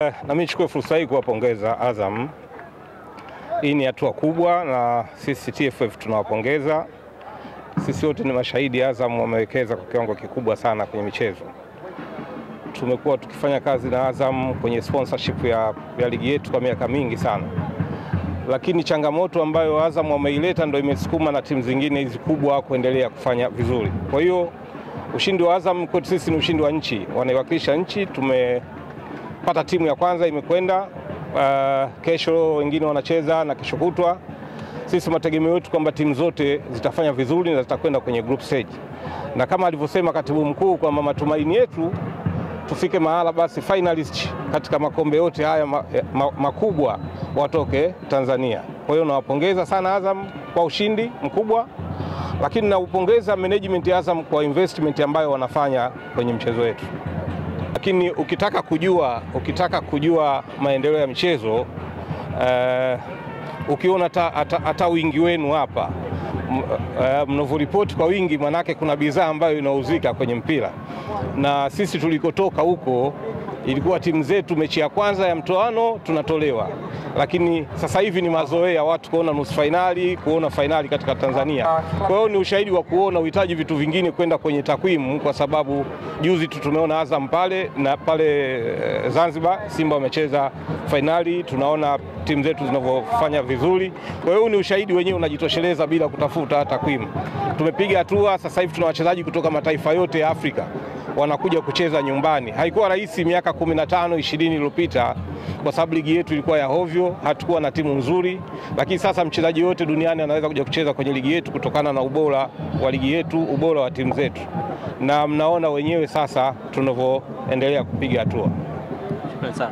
Na mimi nichukue fursa hii kuwapongeza Azam. Hii ni hatua kubwa na sisi TFF tunawapongeza. Sisi wote ni mashahidi, Azam wamewekeza kwa kiwango kikubwa sana kwenye michezo. Tumekuwa tukifanya kazi na Azam kwenye sponsorship ya ligi yetu kwa miaka mingi sana. Lakini changamoto ambayo Azam wameileta ndio imesukuma na timu zingine hizi kubwa kuendelea kufanya vizuri. Kwa hiyo ushindi wa Azam kwetu sisi ni ushindi wa nchi, wanaiwakilisha nchi. Tumepata timu ya kwanza imekwenda, kesho wengine wanacheza na kesho kutwa. Sisi mategemeo yetu kwamba timu zote zitafanya vizuri na zitakwenda kwenye group stage. Na kama alivyosema katibu mkuu kwamba matumaini yetu tufike mahala basi finalist katika makombe yote haya makubwa watoke Tanzania. Kwa hiyo nawapongeza sana Azam kwa ushindi mkubwa, lakini naupongeza management ya Azam kwa investment ambayo wanafanya kwenye mchezo wetu. Lakini ukitaka kujua maendeleo ya michezo, ukiona hata wingi wenu hapa mnavoripoti kwa wingi, manake kuna bidhaa ambayo inauzika kwenye mpira. Na sisi tulikotoka huko ilikuwa timu zetu mechi ya kwanza ya mtoano tunatolewa, lakini sasa hivi ni mazoea watu kuona nusu finali, kuona finali katika Tanzania. Kwa hiyo ni ushahidi wa kuona uhitaji vitu vingine kwenda kwenye takwimu, kwa sababu juzi tu tumeona Azam pale na pale Zanzibar Simba wamecheza finali, tunaona timu zetu zinavyofanya vizuri. Kwa hiyo ni ushahidi wenyewe unajitosheleza bila kutafuta takwimu. Tumepiga hatua, sasa hivi tuna wachezaji kutoka mataifa yote ya Afrika wanakuja kucheza nyumbani. Haikuwa rahisi miaka 15-20 iliyopita kwa sababu ligi yetu ilikuwa ya hovyo, hatukuwa na timu nzuri, lakini sasa mchezaji yote duniani anaweza kuja kucheza kwenye ligi yetu kutokana na ubora wa ligi yetu, ubora wa timu zetu. Na mnaona wenyewe sasa tunavyoendelea kupiga hatua. Shukrani sana.